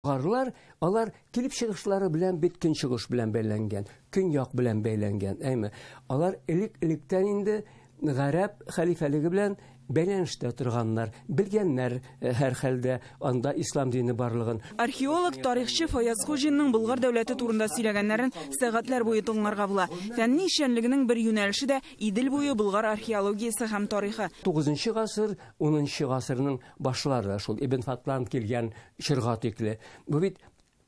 Bulgarlar, алар килеп чыгышлары белән бит көнчыгыш белән бәйләнгән, көньяк белән бәйләнгән, әйме. Алар элек-электән инде гарәп хәлифәлеге белән бәйләнештә торганнар, белгәннәр һәр хәлдә анда ислам дине барлыгын. Археолог, тарихчы Фаяз Хуҗинның Болгар дәүләте турында сөйләгәннәрен сәгатьләр буе тыңларга була. Фәнни эшчәнлегенең бер юнәлеше дә Идел буе Болгар археологиясе һәм тарихы. 9 гасыр, 10 гасырның башлары шул Ибн Фатлан килгән чорга тикле. Бу бит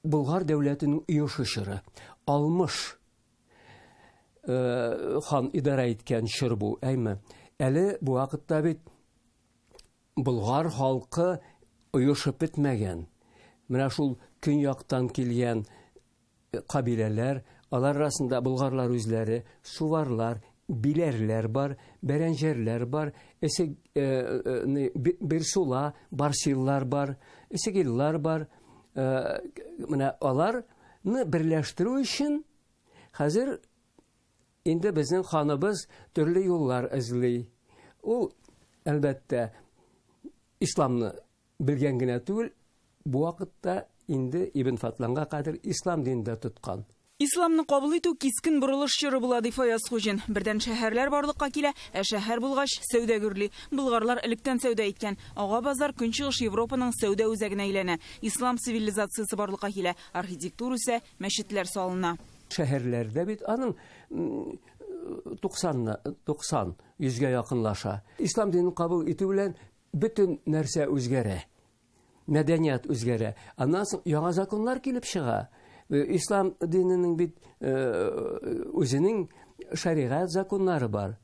Болгар дәүләтенең оешышыры. Алмыш хан идара иткән чор бу, әйме. Әле бу вакытта бит Болгар халкы оешып бетмәгән. Менә шул көньяктан килгән кабиләләр, алар арасында болгарлар үзләре, суварлар, биләрләр бар, бәрәнҗәрләр бар, берсула, барсиллар бар, эсегиллар бар. Менә аларны берләштерү өчен хәзер инде безнең ханыбыз төрле юллар эзли. Ул әлбәттә исламны белгән генә түгел, бу вакытта инде Ибн Фатланга кадәр ислам динендә тоткан. Исламны кабул итү кискен бурылыш чоры була ди Фаяз Хуҗин. Бердән шәһәрләр барлыкка килә, шәһәр булгач сәүдә гөрли. Болгарлар электән сәүдә иткән. Ага базар көнчыгыш Европаның сәүдә үзәгенә әйләнә. Ислам цивилизациясе барлыкка килә. Архитектура исә мәчетләр салына. Шәһәрләрдә бит аның 90 100-гә якынлаша. Ислам динен кабул итү белән бөтен нәрсә үзгәрә. Мәдәният үзгәрә. Аннан соң яңа законнар килеп чыга. Ислам диненең бит үзенең шәригать законнары бар.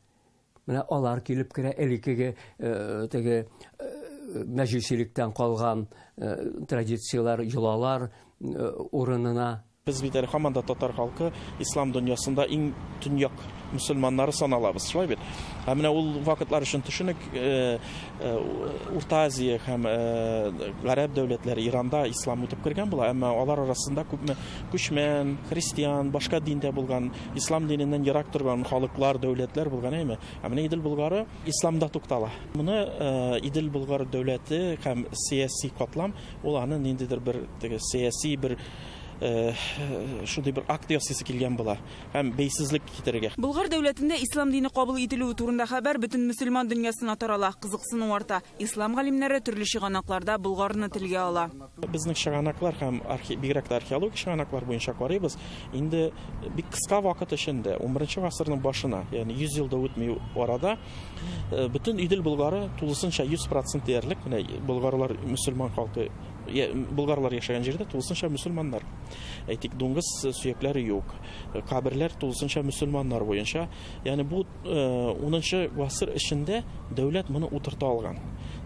Менә алар килеп керә элекеге теге мәҗүсилектән калган традициялар, йолалар урынына. Biz бит һаман да татар халкы ислам дөньясында иң төньяк мөселманнары саналабыз, шулай бит. Менә ул вакытлар өчен төшенек, Урта Азия һәм гарәп дәүләтләре Иранда ислам үтеп кергән була, әмма алар арасында күпме күчмән, христиан, башка диндә булган, ислам диненнән ерак торган халыклар, дәүләтләр булган, әйме. Менә Идел Болгары исламда туктала. Моны Идел Болгар дәүләте һәм сияси катлам, ул аны ниндидер бер сияси бер шундый бер акт ясыйсы килгән була һәм бәйсезлек китерергә. Болгар дәүләтендә ислам дине кабул ителүе турында хәбәр бөтен мөселман дөньясына тарала, кызыксыну арта. Ислам галимнәре төрле чыганакларда Болгарны телгә ала. Безнең чыганаклар һәм бигрәк археологик чыганаклар буенча карыйбыз. Инде бик кыска вакыт эчендә 11 гасырның башына, ягъни 100 елда үтми арада бөтен Идел Болгары тулысынча 100% диярлек, менә болгарлар мөселман халкы, болгарлар яшәгән җирдә тулысынча мөселманнар. Әйтик, дуңгыз сөякләре юк. Каберләр тулысынча мөселманнар буенча. Ягъни бу 10 гасыр эчендә дәүләт моны утырта алган.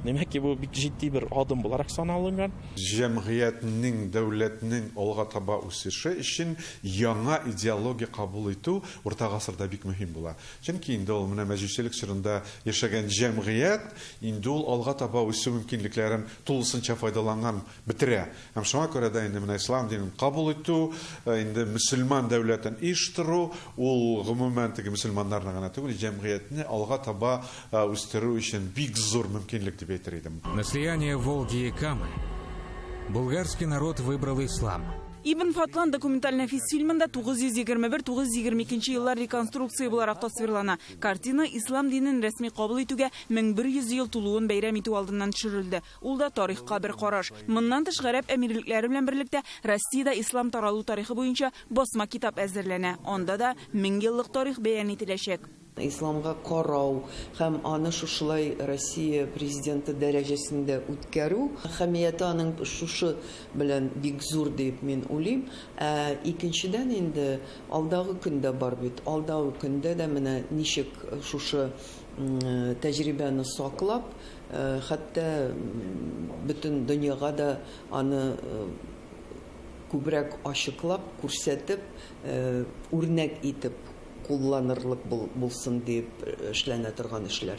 Демәк ки, бу бик җитди бер адым буларак саналынган. Җәмгыятьнең, дәүләтнең алга таба үсеше өчен яңа идеология кабул итү урта гасырда бик мөһим була. Чөнки инде ул менә мәҗүсилек чорында яшәгән җәмгыять инде ул алга таба үсү мөмкинлекләрен тулысынча файдаланган бетерә. Һәм шуңа күрә дә инде менә ислам динен кабул итү, инде мөселман дәүләтен иштыру, ул гомумән теге мөселманнарны гына түгел, җәмгыятьне алга таба үстерү өчен бик зур мөмкинлек дип әйтер идем. На слияние Волги и Камы булгарский народ выбрал ислам. Ибн Фатлан документальный фильмында 921-922 еллар реконструкция буларак тасвирлана. Картина ислам динен рәсми кабул итүгә 1100 ел тулуын бәйрәм итү алдыннан төшерелде. Ул да тарихка бер караш. Моннан тыш гарәп әмирлекләре белән берлектә Россиядә ислам таралу тарихы буенча басма китап әзерләнә. Анда да 1000 еллык тарих бәян ителәчәк. Исламга карау һәм аны шушылай Россия президенты дәрәҗәсендә үткәрү әһәмияте аның шушы белән бик зур дип мин уйлыйм. Икенчедән инде алдагы көндә бар бит. Алдагы көндә дә менә ничек шушы тәҗрибәне саклап, хәтта бөтен дөньяга да аны күбрәк ачыклап, күрсәтеп, үрнәк итеп кулланырлык булсын дип эшләнә торган эшләр.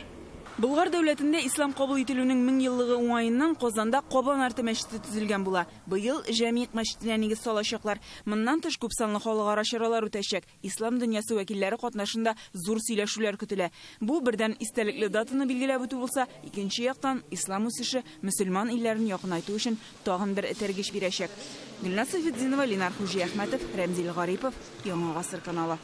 Болгар дәүләтендә ислам кабул ителүнең 1000 еллыгы уңаеннан Казанда Кабан арты мәчете төзелгән була. Быел Җәмигъ мәчетенә нигез салачаклар. Моннан тыш күп санлы халыкара чаралар үтәчәк. Ислам дөньясы вәкилләре катнашында зур сөйләшүләр көтелә. Бу бердән истәлекле датаны билгеләп үтү булса, икенче яктан ислам үсеше мөселман илләрен якынайту өчен тагын бер этәргеч бирәчәк. Гөлназ Сафетдинова, Ленар Хуҗи Әхмәтов, Рәмзил Гарипов, Яңа гасыр каналы.